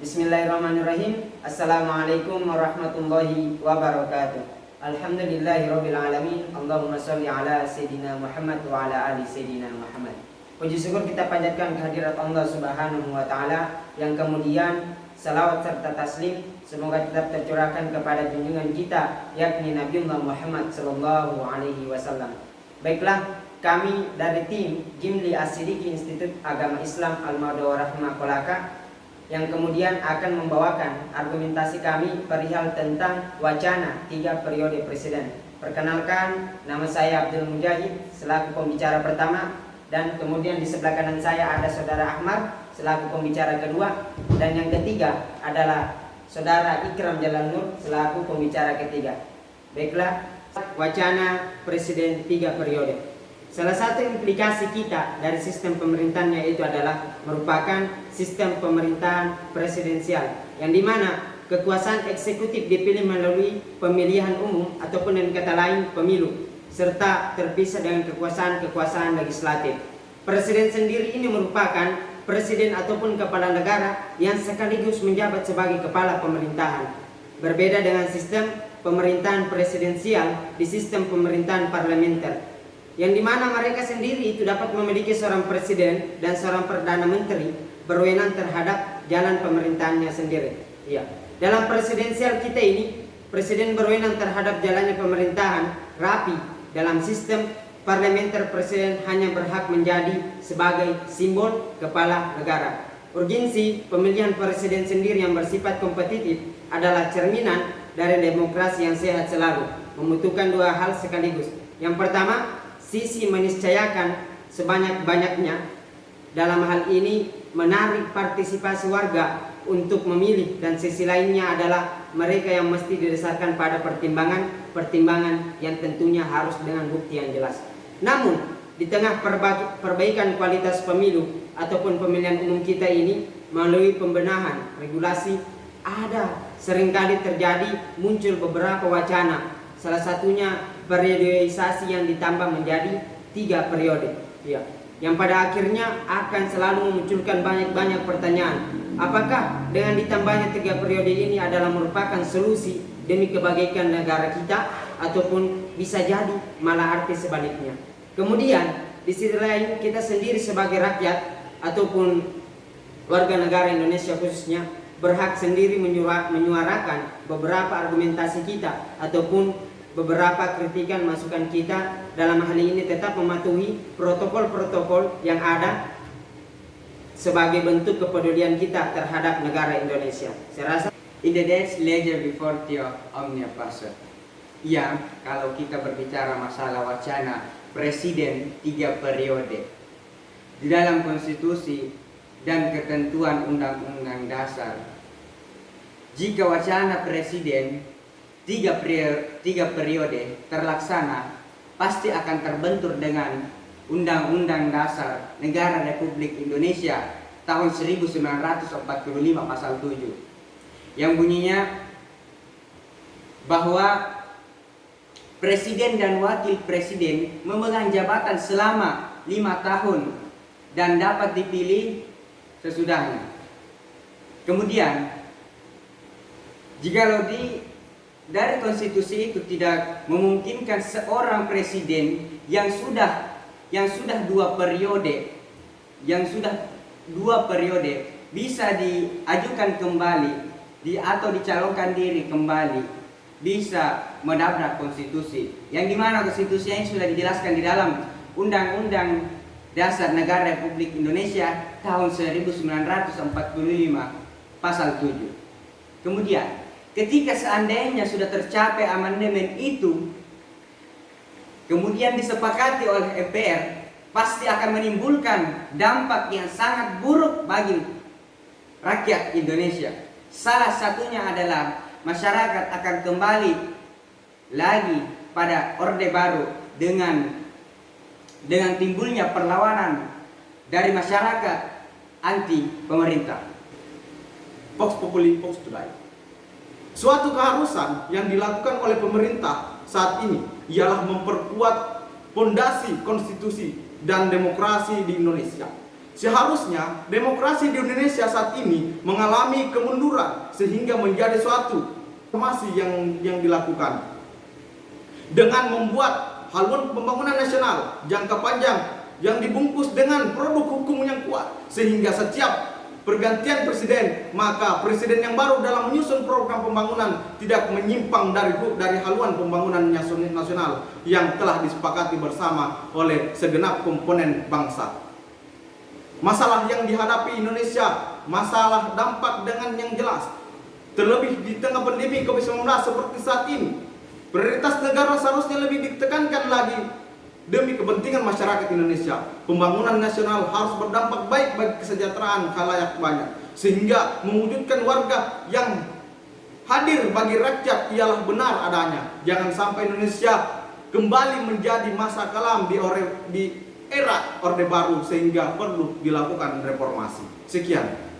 Bismillahirrahmanirrahim. Assalamualaikum warahmatullahi wabarakatuh. Alhamdulillahirabbil alamin. Allahumma shalli ala sayidina Muhammad wa ala ali sayidina Muhammad. Puji syukur kita panjatkan kehadirat Allah Subhanahu wa taala, yang kemudian salawat serta taslim semoga tetap tercurahkan kepada junjungan kita, yakni Nabiullah Muhammad sallallahu alaihi wasallam. Baiklah, kami dari tim Jimli As-Sidiki Institut Agama Islam Al-Madawarah Makolaka yang kemudian akan membawakan argumentasi kami perihal tentang wacana 3 periode presiden. Perkenalkan, nama saya Abdul Mujahid selaku pembicara pertama, dan kemudian di sebelah kanan saya ada saudara Ahmad selaku pembicara kedua, dan yang ketiga adalah saudara Ikram Jalan Nur selaku pembicara ketiga. Baiklah, wacana presiden 3 periode. Salah satu implikasi kita dari sistem pemerintahannya itu adalah merupakan sistem pemerintahan presidensial, yang dimana kekuasaan eksekutif dipilih melalui pemilihan umum ataupun dengan kata lain pemilu, serta terpisah dengan kekuasaan legislatif. Presiden sendiri ini merupakan presiden ataupun kepala negara yang sekaligus menjabat sebagai kepala pemerintahan. Berbeda dengan sistem pemerintahan presidensial di sistem pemerintahan parlementer, yang dimana mereka sendiri itu dapat memiliki seorang presiden dan seorang perdana menteri berwenang terhadap jalan pemerintahannya sendiri. Ya. Dalam presidensial kita ini, presiden berwenang terhadap jalannya pemerintahan rapi. Dalam sistem parlementer, presiden hanya berhak menjadi sebagai simbol kepala negara. Urgensi pemilihan presiden sendiri yang bersifat kompetitif adalah cerminan dari demokrasi yang sehat selalu, membutuhkan 2 hal sekaligus. Yang pertama, sisi meniscayakan sebanyak-banyaknya, dalam hal ini menarik partisipasi warga untuk memilih, dan sisi lainnya adalah mereka yang mesti didasarkan pada pertimbangan yang tentunya harus dengan bukti yang jelas. Namun di tengah perbaikan kualitas pemilu ataupun pemilihan umum kita ini melalui pembenahan regulasi, ada seringkali terjadi muncul beberapa wacana. Salah satunya periodisasi yang ditambah menjadi 3 periode, ya, yang pada akhirnya akan selalu memunculkan banyak pertanyaan. Apakah dengan ditambahnya 3 periode ini adalah merupakan solusi demi kebaikan negara kita, ataupun bisa jadi malah arti sebaliknya. Kemudian di sisi lain, kita sendiri sebagai rakyat ataupun warga negara Indonesia khususnya berhak sendiri menyuarakan beberapa argumentasi kita ataupun beberapa kritikan masukan kita, dalam hal ini tetap mematuhi protokol-protokol yang ada sebagai bentuk kepedulian kita terhadap negara Indonesia. Saya rasa In the days later before Theo Omnia Passer, yang kalau kita berbicara masalah wacana presiden 3 periode di dalam konstitusi dan ketentuan undang-undang dasar, jika wacana presiden 3 periode terlaksana, pasti akan terbentur dengan Undang-Undang Dasar Negara Republik Indonesia tahun 1945 pasal 7, yang bunyinya bahwa presiden dan wakil presiden memegang jabatan selama 5 tahun dan dapat dipilih sesudahnya. Kemudian jikalau dari konstitusi itu tidak memungkinkan seorang presiden yang sudah 2 periode bisa diajukan kembali atau dicalonkan diri kembali, bisa menabrak konstitusi, yang dimana konstitusi ini sudah dijelaskan di dalam Undang-Undang Dasar Negara Republik Indonesia tahun 1945 pasal 7. Kemudian ketika seandainya sudah tercapai amandemen itu, kemudian disepakati oleh MPR, pasti akan menimbulkan dampak yang sangat buruk bagi rakyat Indonesia. Salah satunya adalah masyarakat akan kembali lagi pada Orde Baru dengan timbulnya perlawanan dari masyarakat anti pemerintah. Vox Populi Vox Dei. Suatu keharusan yang dilakukan oleh pemerintah saat ini ialah memperkuat fondasi konstitusi dan demokrasi di Indonesia. Seharusnya demokrasi di Indonesia saat ini mengalami kemunduran sehingga menjadi suatu reformasi yang dilakukan dengan membuat haluan pembangunan nasional jangka panjang yang dibungkus dengan produk hukum yang kuat, sehingga setiap pergantian presiden, maka presiden yang baru dalam menyusun program pembangunan tidak menyimpang dari haluan pembangunan nasional yang telah disepakati bersama oleh segenap komponen bangsa. Masalah yang dihadapi Indonesia, masalah dampak dengan yang jelas, terlebih di tengah pandemi COVID-19 seperti saat ini. Prioritas negara seharusnya lebih ditekankan lagi demi kepentingan masyarakat Indonesia. Pembangunan nasional harus berdampak baik bagi kesejahteraan khalayak banyak, sehingga mewujudkan warga yang hadir bagi rakyat ialah benar adanya. Jangan sampai Indonesia kembali menjadi masa kelam di era Orde Baru, sehingga perlu dilakukan reformasi. Sekian.